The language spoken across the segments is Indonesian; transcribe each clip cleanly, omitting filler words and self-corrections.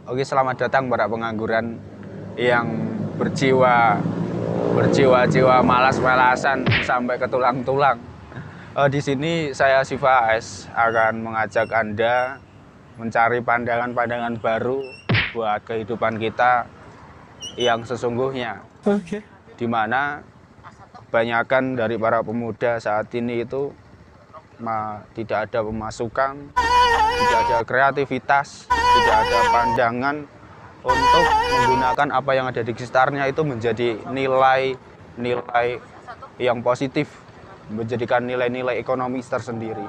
Oke, selamat datang para pengangguran yang berjiwa malas-malasan sampai ke tulang-tulang. Di sini saya Siva AS akan mengajak Anda mencari pandangan-pandangan baru buat kehidupan kita yang sesungguhnya. Oke. Di mana kebanyakan dari para pemuda saat ini itu tidak ada pemasukan, tidak ada kreativitas, tidak ada pandangan untuk menggunakan apa yang ada di sekitarnya itu menjadi nilai yang positif, menjadikan nilai-nilai ekonomis tersendiri.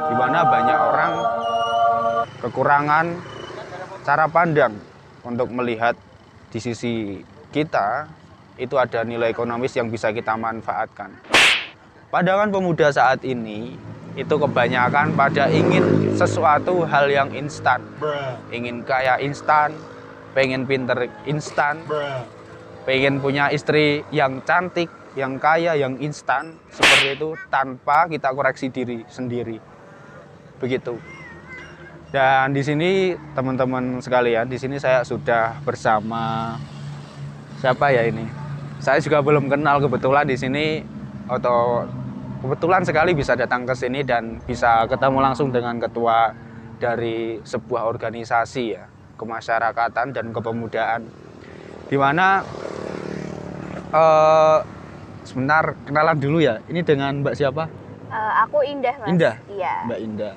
Di mana banyak orang kekurangan cara pandang untuk melihat di sisi kita itu ada nilai ekonomis yang bisa kita manfaatkan. Pandangan pemuda saat ini itu kebanyakan pada ingin sesuatu hal yang instan, ingin kaya instan, pengen pinter instan, pengen punya istri yang cantik, yang kaya, yang instan, seperti itu tanpa kita koreksi diri sendiri. Begitu. Dan di sini teman-teman sekalian, di sini saya sudah bersama siapa ya ini? Saya juga belum kenal, kebetulan di sini atau kebetulan sekali bisa datang ke sini dan bisa ketemu langsung dengan ketua dari sebuah organisasi ya, kemasyarakatan dan kepemudaan. Di mana sebentar kenalan dulu ya. Ini dengan Mbak siapa? Aku Indah, Mas. Indah? Iya. Mbak Indah.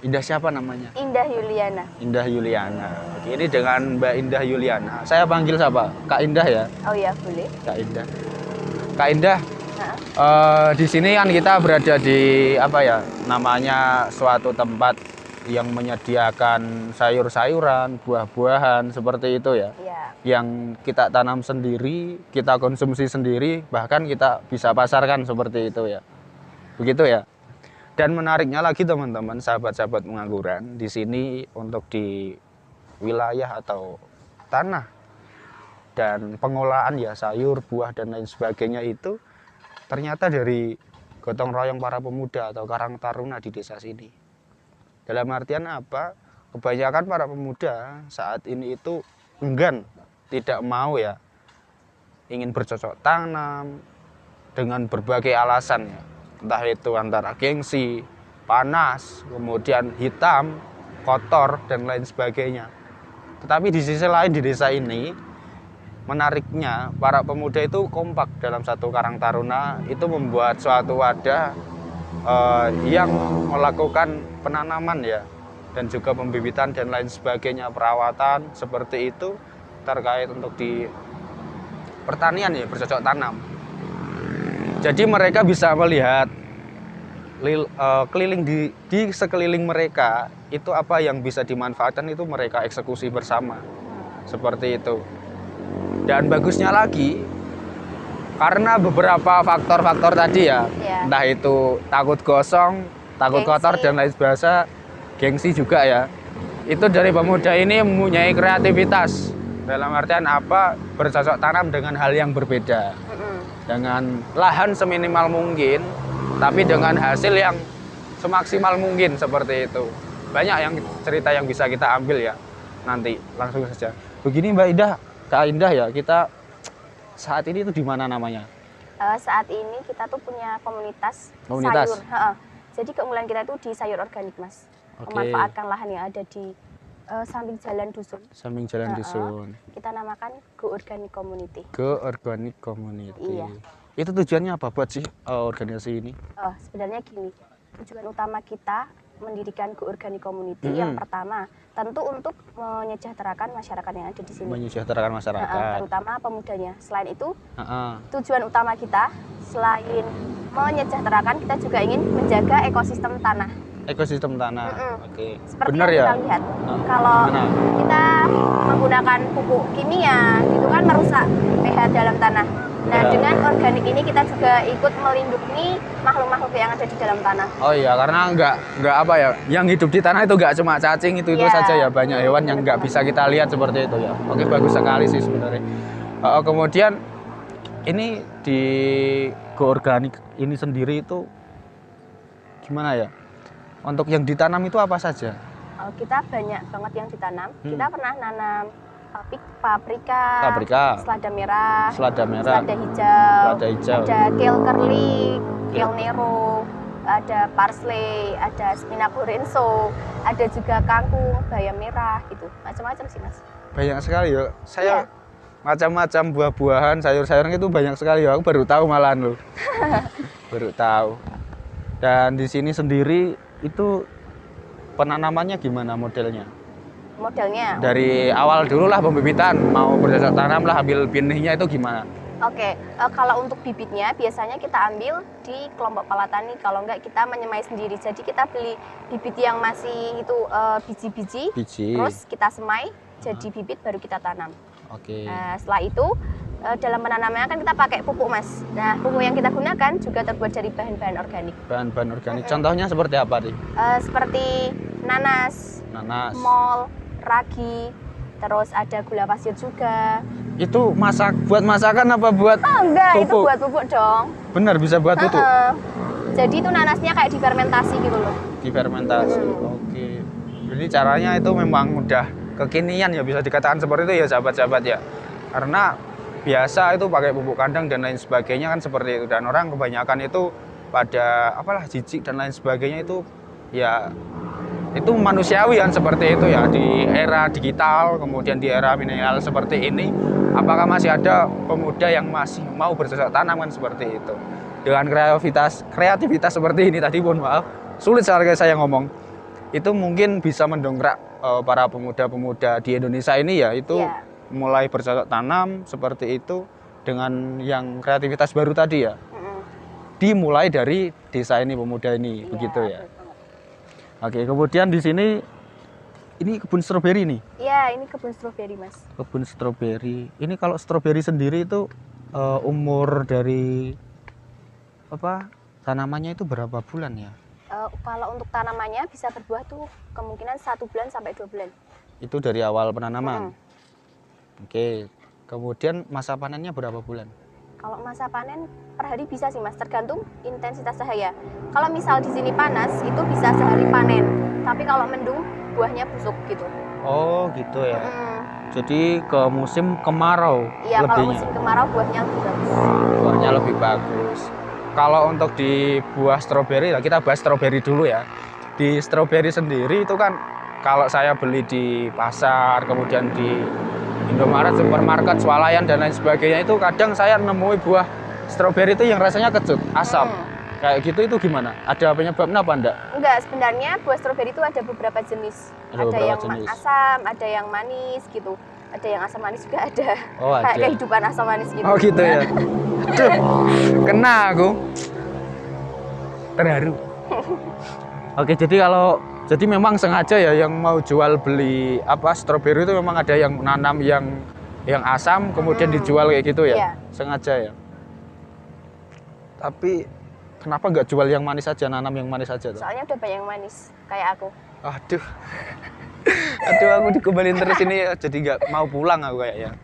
Indah siapa namanya? Indah Yuliana. Indah Yuliana. Oke, ini dengan Mbak Indah Yuliana. Saya panggil siapa? Kak Indah ya? Oh iya, boleh. Kak Indah. Kak Indah, Nah, di sini kan kita berada di apa ya? Namanya suatu tempat yang menyediakan sayur-sayuran, buah-buahan seperti itu ya. iya. Yang kita tanam sendiri, kita konsumsi sendiri, bahkan kita bisa pasarkan seperti itu ya. Begitu ya. Dan menariknya lagi teman-teman, sahabat-sahabat pengangguran, di sini untuk di wilayah atau tanah dan pengolahan ya sayur, buah dan lain sebagainya itu ternyata dari gotong royong para pemuda atau karang taruna di desa sini. Dalam artian apa? Kebanyakan para pemuda saat ini itu enggan, tidak mau ya, ingin bercocok tanam dengan berbagai alasan ya. Entah itu antara gengsi, panas, kemudian hitam, kotor, dan lain sebagainya. Tetapi di sisi lain di desa ini, menariknya para pemuda itu kompak dalam satu karang taruna, itu membuat suatu wadah yang melakukan penanaman ya, dan juga pembibitan dan lain sebagainya, perawatan seperti itu terkait untuk di pertanian ya, bercocok tanam. Jadi mereka bisa melihat keliling di sekeliling mereka itu apa yang bisa dimanfaatkan itu mereka eksekusi bersama seperti itu. Dan bagusnya lagi karena beberapa faktor-faktor tadi ya, Iya. entah itu takut gosong, takut Gengsi. kotor dan lain sebagainya, gengsi juga ya. Itu dari pemuda ini mempunyai kreativitas. Dalam artian apa? Bercocok tanam dengan hal yang berbeda. Dengan lahan seminimal mungkin, tapi dengan hasil yang semaksimal mungkin seperti itu. Banyak yang cerita yang bisa kita ambil ya. Nanti langsung saja. Begini Mbak Indah, Kak Indah ya, kita saat ini itu di mana namanya? Saat ini kita tuh punya komunitas Komunitas? sayur. Heeh. Jadi keunggulan kita itu di sayur organik, Mas. Oke. Memanfaatkan lahan yang ada di samping jalan dusun. Samping jalan Heeh. dusun. Kita namakan Go Organic Community. Ke Organic Community. Iya. Itu tujuannya apa buat sih organisasi ini? Sebenarnya gini, tujuan utama kita mendirikan Go Organic Community Mm-mm. yang pertama tentu untuk menyejahterakan masyarakat yang ada di sini. Menyejahterakan masyarakat. Terutama pemudanya. Selain itu, Heeh. tujuan utama kita selain menyejahterakan, kita juga ingin menjaga ekosistem tanah. Ekosistem tanah. Mm-mm. Oke. Seperti Benar yang ya? kita lihat, Nah, kalau gimana? kita menggunakan pupuk kimia, gitu kan merusak pH dalam tanah. Nah, Ya. dengan organik ini kita juga ikut melindungi makhluk-makhluk yang ada di dalam tanah. Oh iya, karena nggak apa ya, yang hidup di tanah itu nggak cuma cacing itu Iya. saja ya, banyak hewan yang nggak bisa kita lihat seperti itu ya. Oke, bagus sekali sih sebenarnya. Kemudian ini di Go Organic ini sendiri itu gimana ya? Untuk yang ditanam itu apa saja? Kita banyak banget yang ditanam. Kita pernah nanam paprika, selada merah, selada hijau, ada kale curly, kale nero, ada parsley, ada spinach orenso, ada juga kangkung, bayam merah gitu. Macam-macam sih, Mas. Banyak sekali ya. Saya macam-macam buah-buahan, sayur-sayuran itu banyak sekali ya. Aku baru tahu malahan loh. Baru tahu. Dan di sini sendiri itu penanamannya gimana modelnya? Modelnya? Dari awal dulu lah pembibitan, mau bercocok tanam lah, ambil benihnya itu gimana? Oke, kalau untuk bibitnya biasanya kita ambil di kelompok palatani, kalau enggak kita menyemai sendiri. Jadi kita beli bibit yang masih itu biji-biji, terus kita semai jadi bibit baru kita tanam. Oke. Setelah itu dalam penanamannya kan kita pakai pupuk, Mas. Nah, pupuk yang kita gunakan juga terbuat dari bahan-bahan organik. Bahan-bahan organik. Contohnya seperti apa nih? Seperti nanas, mol, ragi, terus ada gula pasir juga. Itu buat masakan apa buat enggak, pupuk? Itu buat pupuk dong. Benar, bisa buat pupuk? Jadi itu nanasnya kayak difermentasi gitu loh. Difermentasi, oke. Jadi caranya itu memang udah kekinian ya, bisa dikatakan seperti itu ya sahabat-sahabat ya. Karena biasa itu pakai pupuk kandang dan lain sebagainya kan seperti itu. Dan orang kebanyakan itu pada jijik dan lain sebagainya itu ya itu manusiawi kan seperti itu ya. Di era digital, kemudian di era milenial seperti ini, apakah masih ada pemuda yang masih mau bercocok tanam kan seperti itu. Dengan kreativitas seperti ini tadi, mohon maaf, sulit sekali saya ngomong. Itu mungkin bisa mendongkrak para pemuda-pemuda di Indonesia ini ya, itu mulai bercocok tanam seperti itu dengan yang kreativitas baru tadi ya. Dimulai dari desa ini, pemuda ini, begitu ya. Oke, kemudian di sini ini kebun stroberi nih. Iya, ini kebun stroberi, Mas. Kebun stroberi. Ini kalau stroberi sendiri itu umur dari tanamannya itu berapa bulan ya? Kalau untuk tanamannya bisa berbuah tuh kemungkinan 1 bulan sampai 2 bulan. Itu dari awal penanaman. Oke. Kemudian masa panennya berapa bulan? Kalau masa panen per hari bisa sih, Mas, tergantung intensitas cahaya. Kalau misal di sini panas, itu bisa sehari panen. Tapi kalau mendung, buahnya busuk gitu. Oh, gitu ya. Jadi ke musim kemarau. Iya, kalau musim kemarau buahnya lebih bagus. Buahnya lebih bagus. Kalau untuk di buah stroberi, kita bahas stroberi dulu ya. Di stroberi sendiri itu kan kalau saya beli di pasar, kemudian di Indomaret, supermarket, swalayan dan lain sebagainya, itu kadang saya nemui buah stroberi itu yang rasanya kecut, asam. Kayak gitu itu gimana? Ada penyebabnya apa enggak? Enggak, sebenarnya buah stroberi itu ada beberapa jenis. Ada yang asam, ada yang manis gitu. Ada yang asam manis juga ada. Oh, ada. Kayak kehidupan asam manis gitu. Oh, gitu ya. Aduh, kena aku. Terharu. Oke, jadi memang sengaja ya yang mau jual beli stroberi itu memang ada yang nanam yang asam kemudian dijual kayak gitu ya. Iya. Sengaja ya. Tapi kenapa nggak jual yang manis aja, nanam yang manis aja tuh? Soalnya udah banyak yang manis kayak aku. Aduh. Aduh, aku dikembaliin terus ini jadi nggak mau pulang aku kayaknya.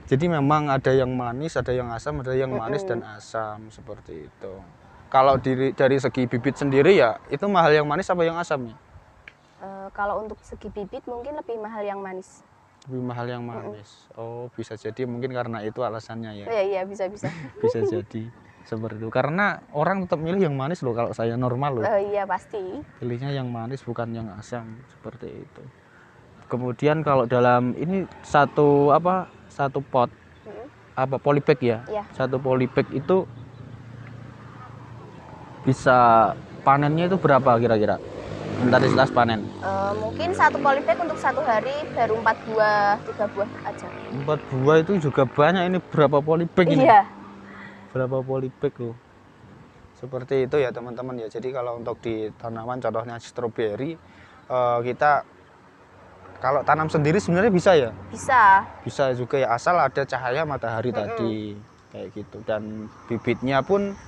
Jadi memang ada yang manis, ada yang asam, ada yang manis dan asam seperti itu. Kalau dari segi bibit sendiri ya, itu mahal yang manis apa yang asam ya? Kalau untuk segi bibit mungkin lebih mahal yang manis. Lebih mahal yang manis. Oh, bisa jadi mungkin karena itu alasannya ya. Iya, bisa. Bisa jadi seperti itu. Karena orang tetap milih yang manis loh kalau saya normal loh. Iya, pasti. Pilihnya yang manis bukan yang asam seperti itu. Kemudian kalau dalam ini satu pot polybag ya? Iya. Satu polybag itu bisa panennya itu berapa kira-kira? Intensitas panen? Mungkin satu polybag untuk satu hari baru 4 buah, 3 buah aja. 4 buah itu juga banyak. Ini berapa polybag ini? Iya. Berapa polybag loh? Seperti itu ya teman-teman ya. Jadi kalau untuk di tanaman contohnya stroberi, kita kalau tanam sendiri sebenarnya bisa ya? Bisa juga ya, asal ada cahaya matahari tadi kayak gitu. Dan bibitnya pun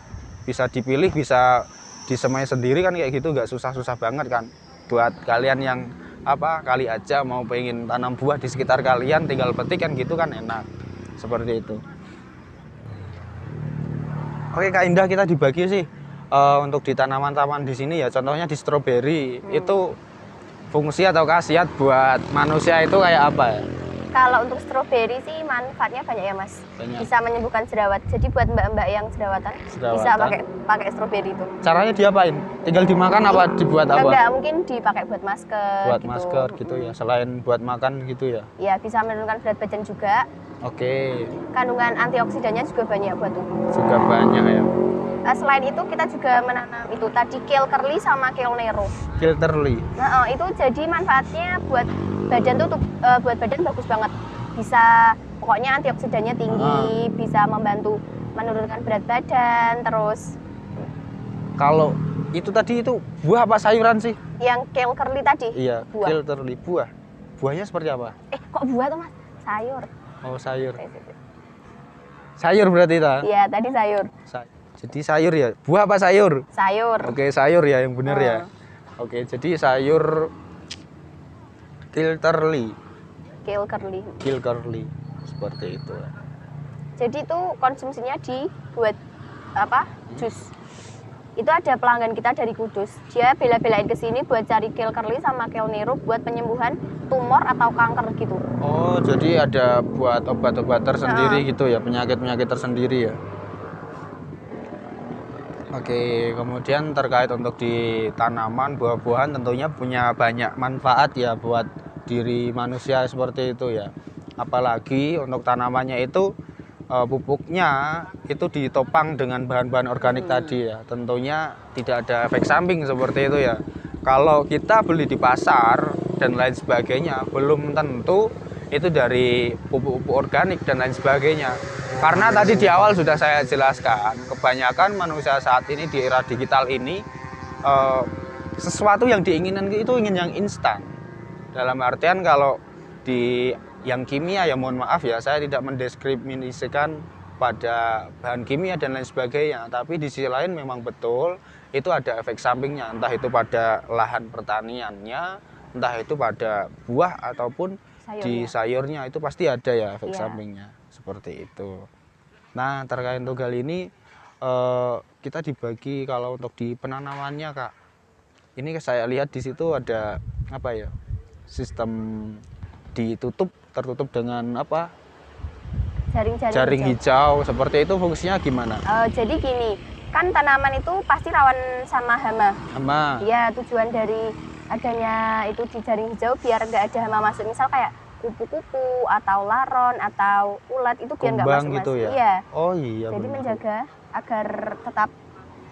bisa dipilih, bisa disemai sendiri kan kayak gitu, nggak susah-susah banget kan. Buat kalian yang kali aja mau pengen tanam buah di sekitar kalian, tinggal petik kan gitu kan enak. Seperti itu. Oke Kak Indah, kita dibagi sih untuk di tanaman-tanaman di sini ya, contohnya di stroberi itu fungsi atau khasiat buat manusia itu kayak apa ya? Kalau untuk stroberi sih manfaatnya banyak ya Mas. Banyak. Bisa menyembuhkan jerawat. Jadi buat mbak-mbak yang jerawatan bisa pakai stroberi itu. Caranya diapain? Tinggal dimakan apa dibuat apa? Enggak, mungkin dipakai buat masker. Buat gitu. masker gitu ya. Selain buat makan gitu ya. Ya, bisa menurunkan berat badan juga. Oke. Kandungan antioksidannya juga banyak buat tubuh. Juga banyak ya. Selain itu kita juga menanam itu tadi kale curly sama kale nero. Kale curly. Nah, itu jadi manfaatnya buat badan tuh buat badan bagus banget. Bisa pokoknya antioksidannya tinggi, bisa membantu menurunkan berat badan, terus kalau itu tadi itu buah apa sayuran sih? Yang kale curly tadi? Iya, buah. kale curly buah. Buahnya seperti apa? Kok buah tuh Mas? Sayur. Oh, sayur. Sayur berarti ta? Iya, tadi sayur. Jadi sayur ya. Buah apa sayur? Sayur. Oke, sayur ya yang benar ya. Oke, jadi sayur kale curly. Kale curly. Kale curly. Seperti itu. Jadi itu konsumsinya dibuat apa? Jus. Itu ada pelanggan kita dari Kudus. Dia bela-belain ke sini buat cari kale curly sama kale nero buat penyembuhan tumor atau kanker gitu. Oh, jadi ada buat obat-obat tersendiri gitu ya, penyakit-penyakit tersendiri ya. Oke, kemudian terkait untuk di tanaman, buah-buahan tentunya punya banyak manfaat ya buat diri manusia seperti itu ya. Apalagi untuk tanamannya itu pupuknya itu ditopang dengan bahan-bahan organik tadi ya. Tentunya tidak ada efek samping seperti itu ya. Kalau kita beli di pasar dan lain sebagainya, belum tentu itu dari pupuk-pupuk organik dan lain sebagainya. Karena tadi di awal sudah saya jelaskan, kebanyakan manusia saat ini di era digital ini sesuatu yang diinginkan itu ingin yang instan. Dalam artian kalau di yang kimia ya mohon maaf ya, saya tidak mendiskriminasikan pada bahan kimia dan lain sebagainya. Tapi di sisi lain memang betul itu ada efek sampingnya, entah itu pada lahan pertaniannya, entah itu pada buah ataupun di sayurnya itu pasti ada ya efek sampingnya seperti itu. Nah terkait untuk hal ini kita dibagi kalau untuk di penanamannya Kak. Ini saya lihat di situ ada apa ya, sistem tertutup dengan apa? Jaring hijau. Seperti itu fungsinya gimana? Jadi gini, kan tanaman itu pasti rawan sama hama. Iya, tujuan dari adanya itu di jaring hijau biar nggak ada hama masuk. Misal kayak kupu-kupu atau laron atau ulat itu biar nggak masuk gitu ya? Iya. Oh iya. Jadi menjaga agar tetap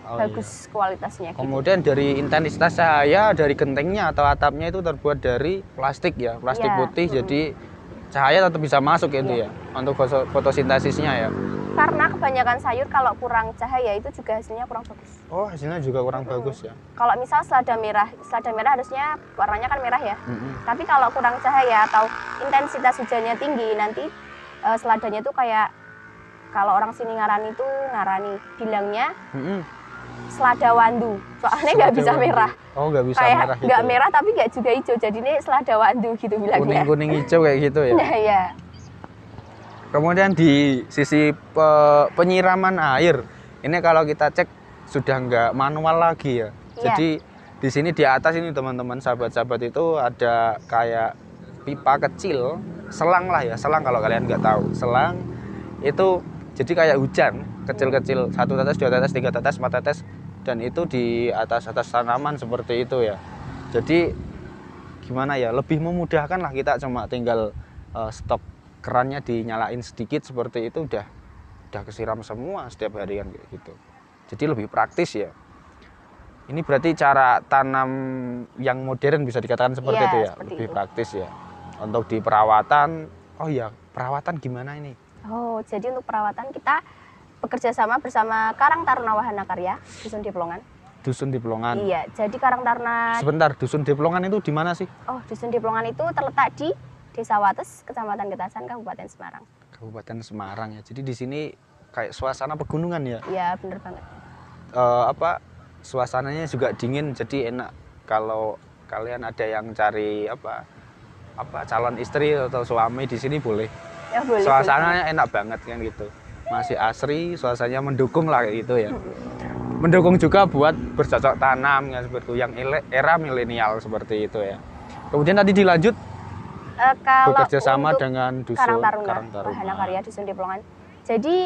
bagus kualitasnya. Kemudian gitu. Dari intensitas cahaya dari gentengnya atau atapnya itu terbuat dari plastik ya, plastik putih. Jadi cahaya tetap bisa masuk gitu ya untuk fotosintesisnya ya. Karena kebanyakan sayur kalau kurang cahaya itu juga hasilnya kurang bagus. Oh, hasilnya juga kurang bagus ya. Kalau misal selada merah harusnya warnanya kan merah ya. Tapi kalau kurang cahaya atau intensitas hujannya tinggi, nanti seladanya tuh kayak kalau orang sini ngarani bilangnya selada wandu. Soalnya nggak bisa merah. Oh, nggak bisa kayak merah gitu. Nggak merah tapi nggak juga hijau. Jadi ini selada wandu gitu bilangnya. Kuning hijau kayak gitu ya. Iya. Kemudian di sisi penyiraman air, ini kalau kita cek sudah nggak manual lagi ya. Jadi di sini di atas ini teman-teman sahabat-sahabat itu ada kayak pipa kecil, selang lah ya, selang kalau kalian nggak tahu. Selang itu jadi kayak hujan, kecil-kecil, 1 tetes, 2 tetes, 3 tetes, 4 tetes, dan itu di atas tanaman seperti itu ya. Jadi gimana ya, lebih memudahkan lah, kita cuma tinggal stop kerannya dinyalain sedikit seperti itu udah kesiram semua setiap hari kan kayak gitu. Jadi lebih praktis ya. Ini berarti cara tanam yang modern bisa dikatakan seperti itu ya, lebih praktis ya. Untuk di perawatan, oh ya perawatan gimana ini? Oh, jadi untuk perawatan kita bekerja sama bersama Karang Taruna Wahana Karya, Dusun Diplongan. Dusun Diplongan. Iya, jadi Karang Taruna. Sebentar, Dusun Diplongan itu di mana sih? Oh, Dusun Diplongan itu terletak di Desa Wates, Kecamatan Getasan, Kabupaten Semarang. Kabupaten Semarang ya. Jadi di sini kayak suasana pegunungan ya? Iya, bener banget. Suasananya juga dingin, jadi enak kalau kalian ada yang cari calon istri atau suami di sini boleh. Ya, boleh. Suasananya enak banget kan gitu. Masih asri, suasananya mendukung lah kayak gitu ya. Mendukung juga buat bercocok tanam ya, seperti yang era milenial seperti itu ya. Kemudian tadi dilanjut Kalau bekerja sama untuk dengan dusun Karang Taruna, Karang Taruna. Wahana Karya Dusun Deplongan. Jadi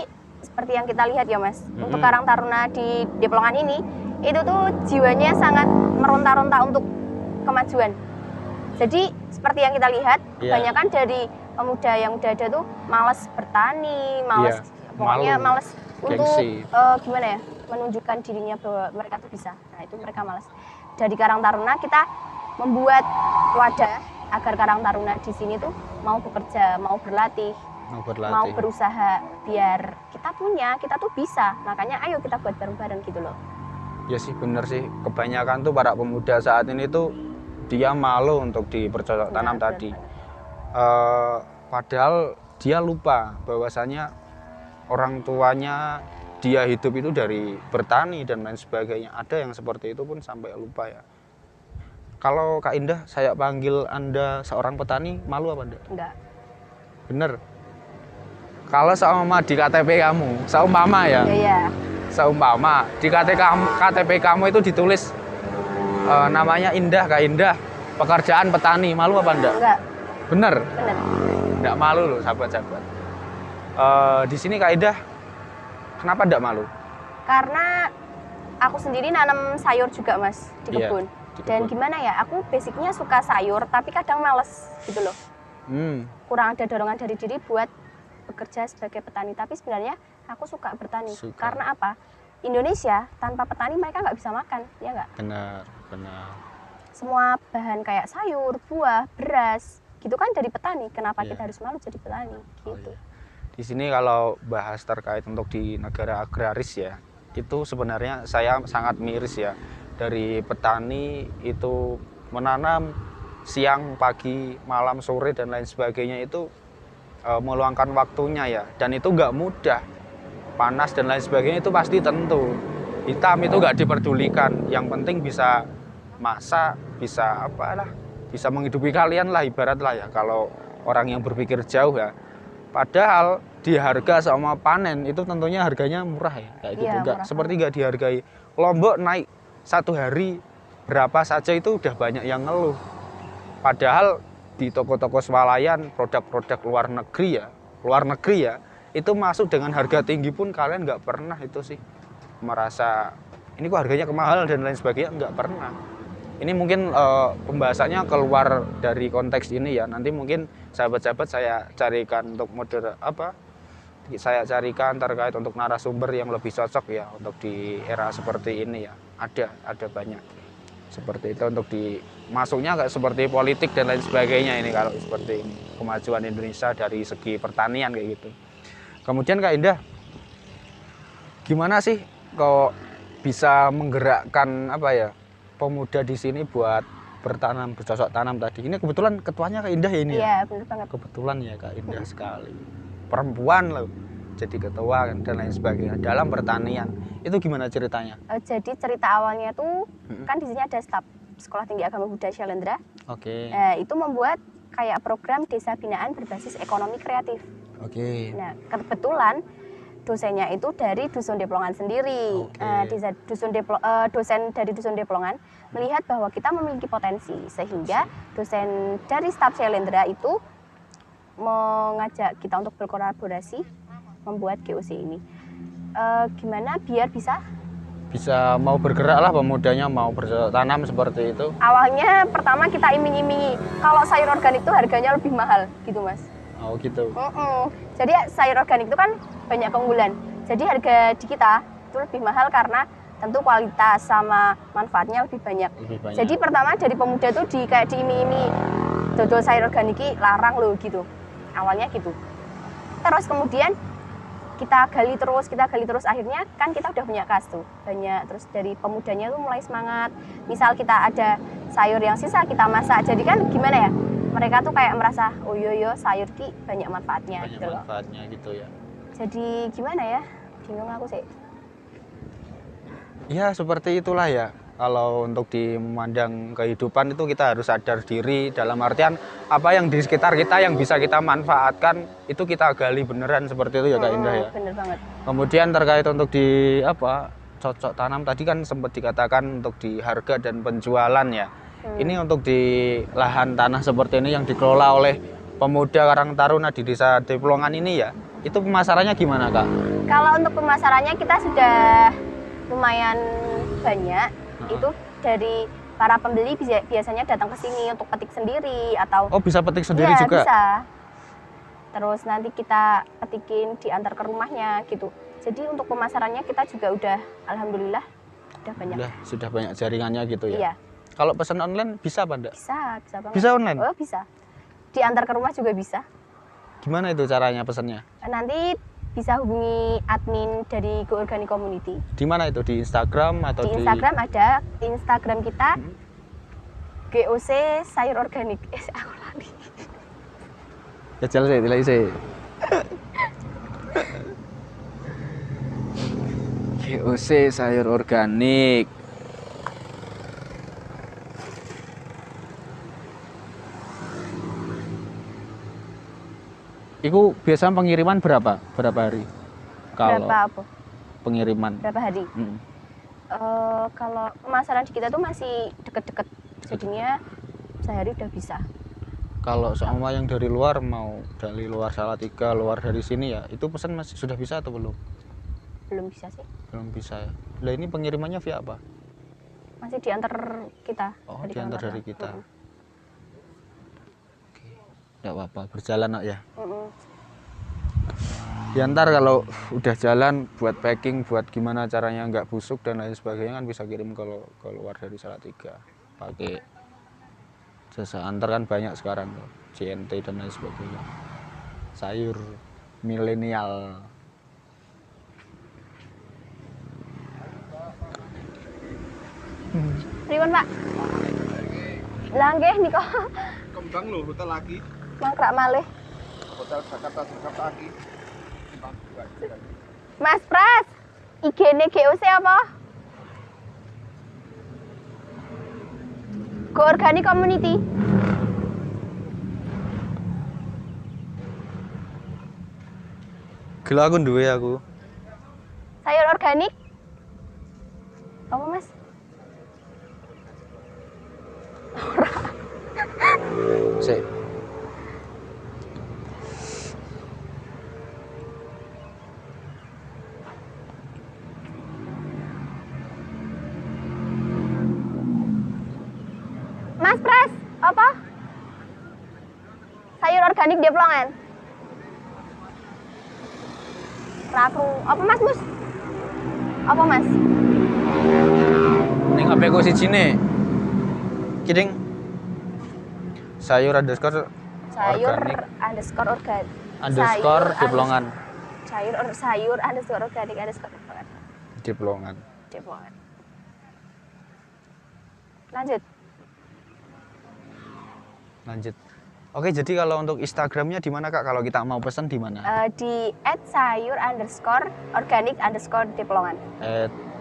seperti yang kita lihat ya Mas, untuk Mm-mm. Karang Taruna di Deplongan ini, itu tuh jiwanya sangat meronta-ronta untuk kemajuan. Jadi seperti yang kita lihat, Iya. kebanyakan dari pemuda yang udah ada tuh malas bertani, malas Iya, pokoknya malu, malas untuk gengsi. gimana ya, menunjukkan dirinya bahwa mereka tuh bisa. Nah itu mereka malas. Dari Karang Taruna kita membuat wadah agar Karang Taruna di sini tuh mau bekerja, mau berlatih, Mau berlatih. mau berusaha biar kita tuh bisa. Makanya ayo kita buat bareng-bareng gitu loh. Ya sih bener sih, kebanyakan tuh para pemuda saat ini tuh dia malu untuk bercocok tanam Benar tadi. banget. Padahal dia lupa bahwasanya orang tuanya dia hidup itu dari bertani dan lain sebagainya. Ada yang seperti itu pun sampai lupa ya. Kalau Kak Indah, saya panggil Anda seorang petani, malu apa enggak? Enggak. Bener. Kalau seumpama di KTP kamu, seumpama ya, Iya. seumpama di KTP kamu itu ditulis namanya Indah, Kak Indah, pekerjaan petani, malu apa enggak? Enggak. Bener. Bener. Enggak malu loh sahabat-sahabat. Di sini Kak Indah, kenapa enggak malu? Karena aku sendiri nanam sayur juga Mas di Iya, kebun. di Dan kebun. gimana ya, aku basicnya suka sayur tapi kadang males gitu loh. Kurang ada dorongan dari diri buat bekerja sebagai petani. Tapi sebenarnya aku suka bertani. Suka. Karena apa? Indonesia tanpa petani mereka nggak bisa makan, ya nggak? Benar, benar. Semua bahan kayak sayur, buah, beras, gitu kan dari petani. Kenapa Iya. kita harus malu jadi petani? Oh, Gitu. iya. Di sini kalau bahas terkait untuk di negara agraris ya, itu sebenarnya saya sangat miris ya. Dari petani itu menanam siang, pagi, malam, sore dan lain sebagainya itu meluangkan waktunya ya. Dan itu nggak mudah. Panas dan lain sebagainya itu pasti tentu. Hitam itu nggak diperdulikan. Yang penting bisa masak, bisa apalah, bisa menghidupi kalian lah ibarat lah ya. Kalau orang yang berpikir jauh ya. Padahal di harga sama panen itu tentunya harganya murah ya, kayak gitu. Iya, Enggak murah seperti nggak dihargai. Lombok naik satu hari berapa saja itu udah banyak yang ngeluh. Padahal di toko-toko swalayan produk-produk luar negeri ya, itu masuk dengan harga tinggi pun kalian nggak pernah itu sih merasa ini kok harganya kemahal dan lain sebagainya, nggak pernah. Ini mungkin pembahasannya keluar dari konteks ini ya. Nanti mungkin sahabat-sahabat saya carikan untuk saya carikan terkait untuk narasumber yang lebih cocok ya untuk di era seperti ini ya. Ada banyak seperti itu untuk masuknya kayak seperti politik dan lain sebagainya ini kalau seperti ini kemajuan Indonesia dari segi pertanian kayak gitu. Kemudian Kak Indah, gimana sih kok bisa menggerakkan pemuda di sini buat bercocok tanam tadi? Ini kebetulan ketuanya Kak Indah ya ini ya? Iya, bener banget. Kebetulan ya Kak Indah sekali. Perempuan loh, jadi ketua dan lain sebagainya dalam pertanian. Itu gimana ceritanya? Jadi cerita awalnya tuh kan di sini ada staf Sekolah Tinggi Agama Buddha Syailendra. Oke. Itu membuat kayak program desa binaan berbasis ekonomi kreatif. Oke. Nah, kebetulan dosennya itu dari Dusun Deplongan sendiri. Oke. Dosen dari Dusun Deplongan melihat bahwa kita memiliki potensi, sehingga dosen dari staf Syailendra itu mengajak kita untuk berkolaborasi membuat GOC ini. Gimana biar bisa mau bergerak lah pemudanya, mau bercocok tanam seperti itu. awalnya pertama kita iming-imingi kalau sayur organik itu harganya lebih mahal gitu Mas. Oh gitu. Jadi sayur organik itu kan banyak keunggulan. Jadi harga di kita itu lebih mahal karena tentu kualitas sama manfaatnya lebih banyak. Jadi pertama dari pemuda tuh kayak diiming-imingi dodol sayur organik larang loh gitu. Awalnya gitu. Terus kemudian kita gali terus, akhirnya kan kita udah punya kas tuh banyak. Terus dari pemudanya tuh mulai semangat. Misal kita ada sayur yang sisa kita masak. Jadi kan gimana ya? Mereka tuh kayak merasa oh yo sayur ki banyak manfaatnya Banyak gitu loh. manfaatnya gitu ya. Jadi gimana ya? Bingung aku sih. Ya seperti itulah ya. Kalau untuk memandang kehidupan itu kita harus sadar diri, dalam artian apa yang di sekitar kita yang bisa kita manfaatkan itu kita gali beneran seperti itu ya Kak Indah ya. Bener banget. Kemudian terkait untuk cocok tanam tadi kan sempat dikatakan untuk di harga dan penjualan ya. Ini untuk di lahan tanah seperti ini yang dikelola oleh pemuda Karang Taruna di Desa Diplongan ini ya. Itu pemasarannya gimana, Kak? Kalau untuk pemasarannya kita sudah lumayan banyak. Itu dari para pembeli biasanya datang ke sini untuk petik sendiri atau bisa petik sendiri ya, juga? Bisa. Terus nanti kita petikin diantar ke rumahnya gitu. Jadi untuk pemasarannya kita juga udah alhamdulillah udah banyak. Sudah banyak jaringannya gitu ya. Iya. Kalau pesan online bisa apa enggak? Bisa banget. Bisa online? Oh, bisa. Diantar ke rumah juga bisa. Gimana itu caranya pesannya? Nanti bisa hubungi admin dari Go Organic Community. Di mana itu? Di Instagram atau di Instagram ada Instagram kita GOC Sayur Organik. Aku lali. Jajal sih, tilai sih. GOC Sayur Organik. Iku biasanya pengiriman berapa hari? Kalau berapa apa? Pengiriman. Berapa hari? Kalau pemasaran di kita tuh masih deket-deket, jadinya sehari udah bisa. Kalau sama yang dari luar, mau dari luar Salatiga, luar dari sini ya, itu pesan masih sudah bisa atau belum? Belum bisa sih. Belum bisa ya. Lah ini pengirimannya via apa? Masih diantar kita. Oh, diantar dari kita. Nggak apa-apa, berjalan ya. Ya ntar kalau udah jalan buat packing, buat gimana caranya nggak busuk dan lain sebagainya kan bisa kirim ke luar dari Salatiga pakai jasa antar kan banyak sekarang, JNT dan lain sebagainya. Sayur milenial. Pripun, Pak? Lah nggih nika. Kembang lho, hotel lagi. Mangkrak malih. Hotel Jakarta lagi. Mas Pras, IG-ne GOC apa? Go Organic Community. Gila aku duwe aku. Sayur organik. Apa, Mas? Sip. Mas Pras, apa? Sayur organik Diplongan. Raku. Apa Mas Mus? Apa Mas? Ning HP ku sijine. Kiring. Sayur underscore Sayur organik. underscore organik. Underscore Diplongan. Sayur underscore organik underscore Diplongan. Diplongan. Diplongan. Lanjut. Oke, jadi kalau untuk Instagramnya di mana Kak? Kalau kita mau pesan di mana? Di @sayur_organik_diplongan.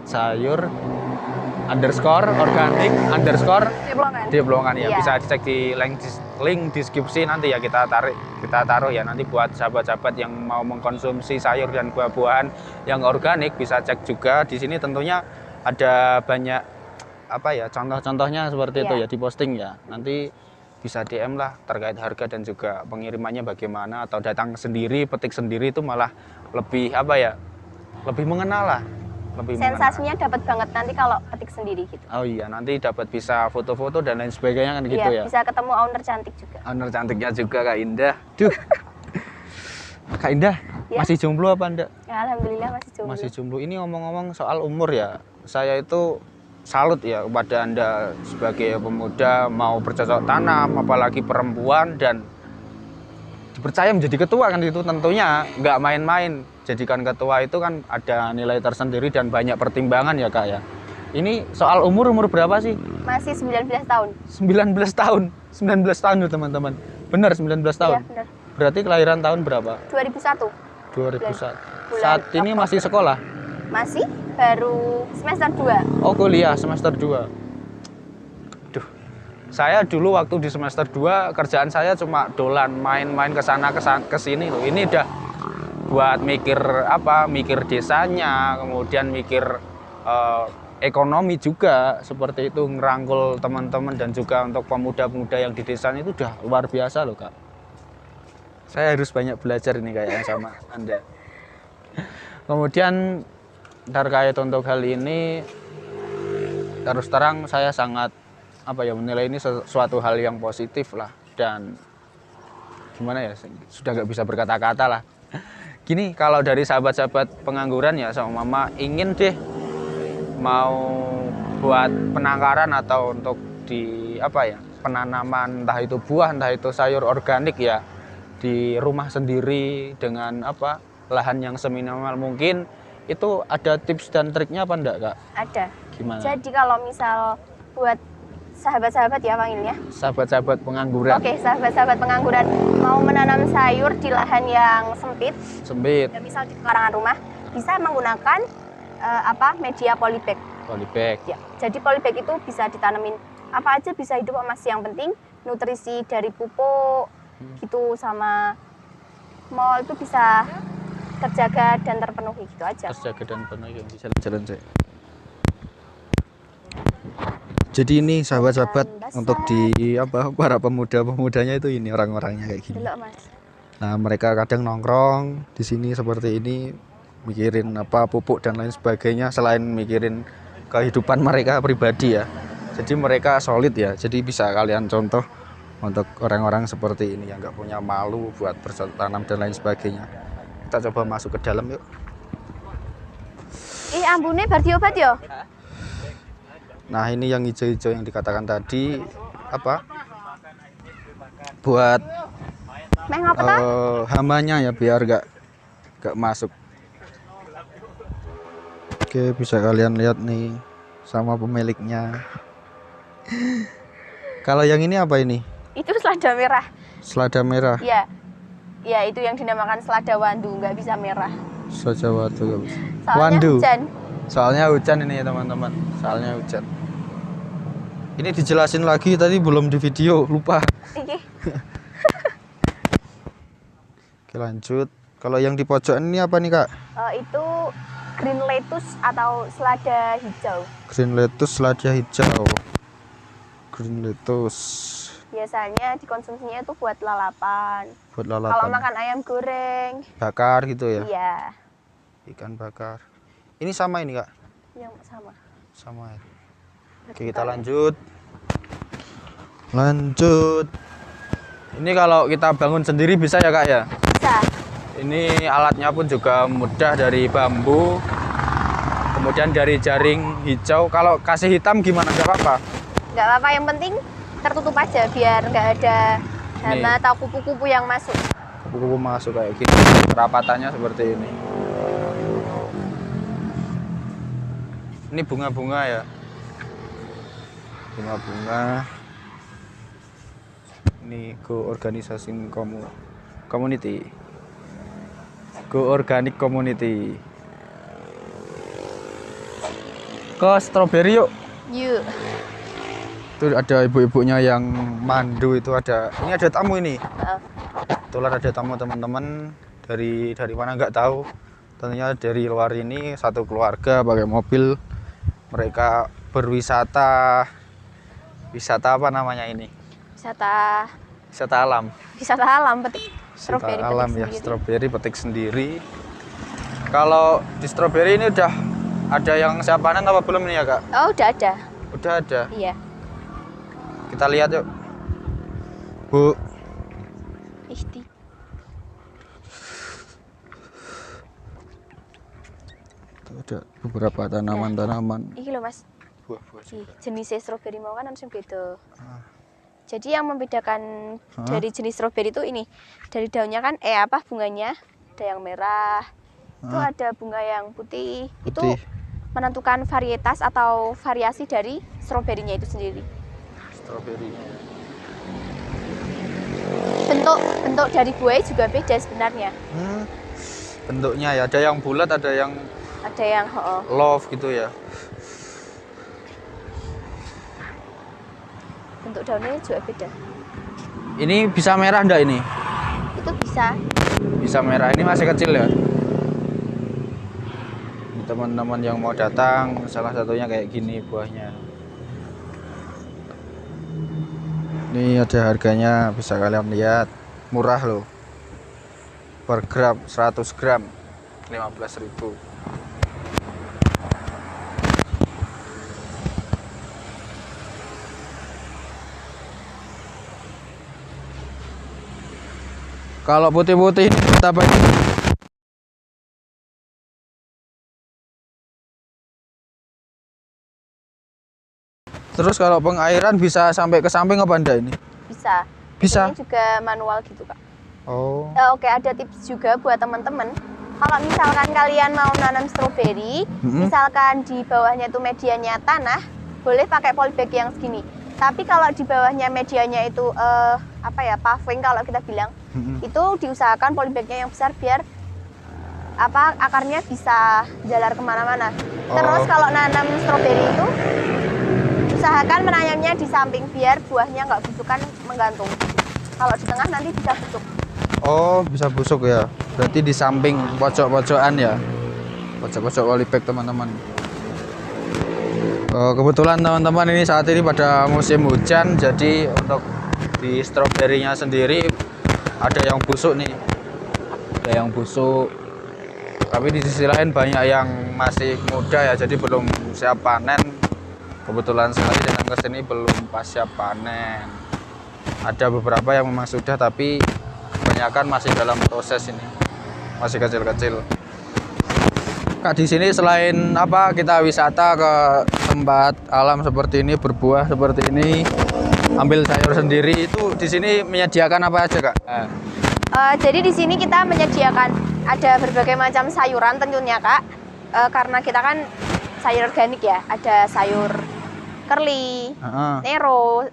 @sayur_organik_diplongan ya. Iya. Bisa dicek di link deskripsi nanti ya, kita taruh ya nanti buat sahabat-sahabat yang mau mengkonsumsi sayur dan buah-buahan yang organik bisa cek juga. Di sini tentunya ada banyak apa ya, contoh-contohnya seperti itu ya, diposting ya. Nanti bisa DM lah terkait harga dan juga pengirimannya bagaimana, atau datang sendiri petik sendiri itu malah lebih apa ya, lebih mengenal lah, lebih sensasinya dapat banget nanti kalau petik sendiri gitu. Oh iya, nanti dapat bisa foto-foto dan lain sebagainya kan gitu ya. Bisa ketemu owner cantik juga. Owner cantiknya juga Kak Indah. Duh. Kak Indah masih jomblo apa enggak? Ya, alhamdulillah masih jomblo. Masih jomblo. Ini ngomong-ngomong soal umur ya, saya itu salut ya kepada Anda sebagai pemuda mau bercocok tanam, apalagi perempuan, dan dipercaya menjadi ketua kan, itu tentunya nggak main-main. Jadikan ketua itu kan ada nilai tersendiri dan banyak pertimbangan ya Kak ya. Ini soal umur berapa sih? Masih 19 tahun. 19 tahun. 19 tahun loh teman-teman. Benar 19 tahun? Iya, benar. Berarti kelahiran tahun berapa? 2001. 2001. Bulan Saat ini Oktober. masih sekolah? Masih, baru semester 2. Oh, kuliah semester 2. Duh. Saya dulu waktu di semester 2 kerjaan saya cuma dolan main-main ke sana ke sini loh. Ini udah buat mikir apa? Mikir desanya, kemudian mikir ekonomi juga seperti itu, ngerangkul teman-teman dan juga untuk pemuda-pemuda yang di desa itu udah luar biasa loh Kak. Saya harus banyak belajar ini kayaknya sama Anda. Kemudian terkait untuk hal ini, terus terang saya sangat menilai ini sesuatu hal yang positif lah, dan gimana ya, sudah nggak bisa berkata-kata lah. Gini, kalau dari sahabat-sahabat pengangguran ya sama Mama ingin deh mau buat penangkaran atau untuk di penanaman, entah itu buah entah itu sayur organik ya di rumah sendiri dengan lahan yang seminimal mungkin, itu ada tips dan triknya apa enggak Kak? Ada. Gimana? Jadi kalau misal buat sahabat-sahabat ya panggilnya, sahabat-sahabat pengangguran. Oke, sahabat-sahabat pengangguran mau menanam sayur di lahan yang sempit, misal di karangan rumah, bisa menggunakan media polybag. Ya, jadi polybag itu bisa ditanemin apa aja, bisa hidup Mas. Yang penting nutrisi dari pupuk gitu sama mol itu bisa terjaga dan terpenuhi gitu aja. Terjaga dan penuhi. Jalan-jalan saya. Jadi ini sahabat-sahabat untuk di para pemuda-pemudanya itu ini orang-orangnya kayak gini. Delok, Mas. Nah, mereka kadang nongkrong di sini seperti ini, mikirin pupuk dan lain sebagainya selain mikirin kehidupan mereka pribadi ya. Jadi mereka solid ya. Jadi bisa kalian contoh untuk orang-orang seperti ini yang nggak punya malu buat bercocok tanam dan lain sebagainya. Kita coba masuk ke dalam yuk. Ambune bar diobat yo. Nah, ini yang hijau-hijau yang dikatakan tadi buat hamanya ya, biar nggak masuk. Oke, bisa kalian lihat nih sama pemiliknya. Kalau yang ini apa ini? Itu selada merah. Selada merah. Ya itu yang dinamakan selada wandu, nggak bisa merah. Selada wandu. Soalnya hujan. Soalnya hujan ini ya teman-teman. Soalnya hujan. Ini dijelasin lagi, tadi belum di video, lupa. Oke, lanjut. Kalau yang di pojokan ini apa nih Kak? Itu green lettuce atau selada hijau. Green lettuce, selada hijau. Green lettuce. Biasanya dikonsumsinya itu buat lalapan. Buat lalapan. Kalau makan ayam goreng. Bakar gitu ya? Iya. Ikan bakar. Ini sama ini Kak? Yang sama. Sama ya. Oke, kita lanjut. Ini kalau kita bangun sendiri bisa ya Kak ya? Bisa. Ini alatnya pun juga mudah, dari bambu, kemudian dari jaring hijau. Kalau kasih hitam gimana, nggak apa-apa? Nggak apa-apa, yang penting tertutup aja biar nggak ada hama atau kupu-kupu yang masuk. Kupu-kupu masuk kayak gini, perapatannya seperti ini. Ini bunga-bunga ya, bunga-bunga. Ini go organisasi community, go organic community. Ke stroberi yuk. Yuk. Itu ada ibu-ibunya yang mandu, itu ada. Ini ada tamu ini. Kebetulan ada tamu teman-teman dari mana nggak tahu. Tentunya dari luar ini, satu keluarga pakai mobil. Mereka berwisata. Wisata apa namanya ini? Wisata alam. Wisata alam, petik stroberi. Alam ya, stroberi petik sendiri. Kalau di stroberi ini udah ada yang siap panen apa belum nih ya Kak? Oh, udah ada. Udah ada. Iya. Kita lihat yuk, Bu. Isti. Ada beberapa tanaman-tanaman. Iki loh Mas. Buah-buah. Jenis stroberi mau kan langsung beda. Jadi yang membedakan dari jenis stroberi itu ini, dari daunnya kan bunganya ada yang merah, itu ada bunga yang putih. Itu menentukan varietas atau variasi dari stroberinya itu sendiri. Stroberinya. Bentuk dari buahnya juga beda sebenarnya. Bentuknya ya, ada yang bulat, ada yang love gitu ya. Bentuk daunnya juga beda. Ini bisa merah enggak ini? Itu bisa. Bisa merah. Ini masih kecil ya. teman-teman yang mau datang, salah satunya kayak gini buahnya. Ini ada harganya, bisa kalian lihat, murah loh. Per gram 100 gram 15.000. Kalau putih-putih ini buat apa ini? Terus kalau pengairan bisa sampai ke samping apa enggak ini? Bisa. Bisa. Ini juga manual gitu Kak. Oh. Oke, ada tips juga buat teman-teman. Kalau misalkan kalian mau nanam stroberi, misalkan di bawahnya itu medianya tanah, boleh pakai polybag yang segini. Tapi kalau di bawahnya medianya itu paving kalau kita bilang, itu diusahakan polybagnya yang besar biar akarnya bisa jalar kemana-mana. Terus kalau nanam stroberi itu usahakan menanamnya di samping biar buahnya nggak busukan menggantung. Kalau di tengah nanti bisa busuk. Oh, bisa busuk ya. Berarti di samping pojok-pojokan ya. Pojok-pojok polybag teman-teman. Kebetulan teman-teman ini saat ini pada musim hujan, jadi untuk di stroberinya sendiri ada yang busuk nih. Ada yang busuk. Tapi di sisi lain banyak yang masih muda ya, jadi belum siap panen. Kebetulan sekali datang ke sini belum pas siap panen. Ada beberapa yang memang sudah, tapi kebanyakan masih dalam proses ini, masih kecil-kecil. Kak, di sini selain kita wisata ke tempat alam seperti ini, berbuah seperti ini, ambil sayur sendiri, itu di sini menyediakan apa aja Kak? Jadi di sini kita menyediakan ada berbagai macam sayuran tentunya Kak, karena kita kan sayur organik ya, ada sayur curly, nero,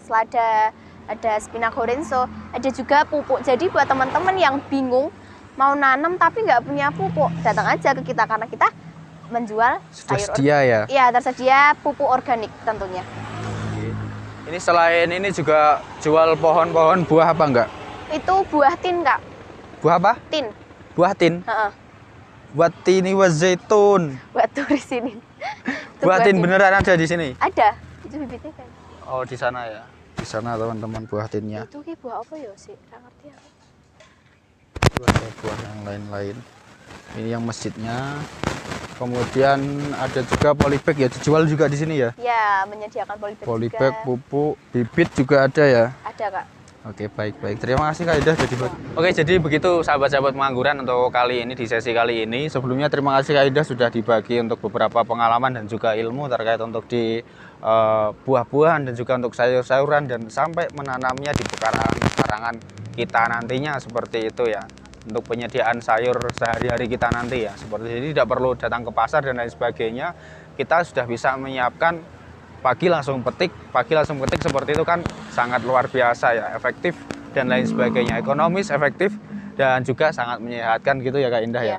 selada, ada spinach orenso, ada juga pupuk. Jadi buat teman-teman yang bingung mau nanam tapi nggak punya pupuk, datang aja ke kita karena kita menjual sudah sayur sedia ya? Iya, tersedia pupuk organik tentunya. Ini selain ini juga jual pohon-pohon buah apa enggak? Itu buah tin Kak. Buah apa? Tin. Buah tin? Buat tini wa zaitun. Buat turis ini. Buah tin beneran ada di sini? Ada. Itu bibitnya kan. Oh, di sana ya. Di sana teman-teman buah tinnya. Itu kayak buah apa ya sih? Nggak ngerti aku. Itu ada buah yang lain-lain. Ini yang masjidnya. Kemudian ada juga polybag ya, dijual juga di sini ya? Ya, menyediakan polybag juga. Polybag, pupuk, bibit juga ada ya? Ada Kak. Oke, baik-baik. Terima kasih Kak Ida. Oke, jadi begitu sahabat-sahabat pengangguran untuk kali ini, di sesi kali ini. Sebelumnya terima kasih Kak Ida sudah dibagi untuk beberapa pengalaman dan juga ilmu terkait untuk di buah-buahan dan juga untuk sayur-sayuran dan sampai menanamnya di pekarangan kita nantinya seperti itu ya. Untuk penyediaan sayur sehari-hari kita nanti ya. Seperti ini tidak perlu datang ke pasar dan lain sebagainya. Kita sudah bisa menyiapkan pagi langsung petik seperti itu kan sangat luar biasa ya, efektif dan lain sebagainya, ekonomis, efektif dan juga sangat menyehatkan gitu ya Kak Indah ya.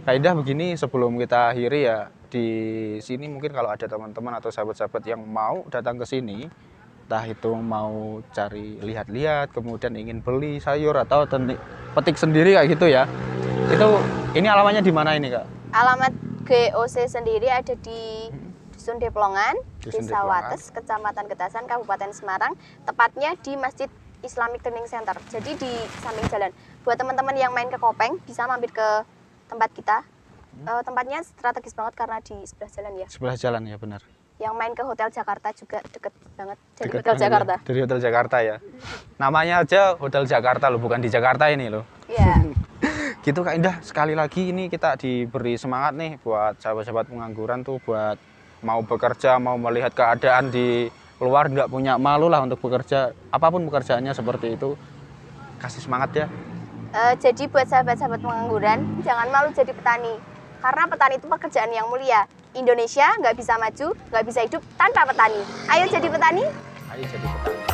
Kak Indah, begini sebelum kita akhiri ya, di sini mungkin kalau ada teman-teman atau sahabat-sahabat yang mau datang ke sini, entah itu mau cari lihat-lihat, kemudian ingin beli sayur atau petik sendiri kayak gitu ya. Ini alamatnya di mana ini Kak? Alamat GOC sendiri ada di Dusun Deplongan, Desa Wates, Kecamatan Getasan, Kabupaten Semarang, tepatnya di Masjid Islamic Training Center. Jadi di samping jalan. Buat teman-teman yang main ke Kopeng, bisa mampir ke tempat kita. Tempatnya strategis banget karena di sebelah jalan ya. Sebelah jalan ya, benar. Yang main ke Hotel Jakarta juga deket banget dari Deket Hotel Jakarta. Ya, dari Hotel Jakarta ya. Namanya aja Hotel Jakarta loh, bukan di Jakarta ini loh. Iya. Gitu Kak Indah, sekali lagi ini kita diberi semangat nih buat sahabat-sahabat pengangguran tuh, buat mau bekerja, mau melihat keadaan di luar, nggak punya malu lah untuk bekerja, apapun pekerjaannya seperti itu, kasih semangat ya. Jadi buat sahabat-sahabat pengangguran, jangan malu jadi petani, karena petani itu pekerjaan yang mulia. Indonesia nggak bisa maju, nggak bisa hidup tanpa petani. Ayo jadi petani. Ayo jadi petani.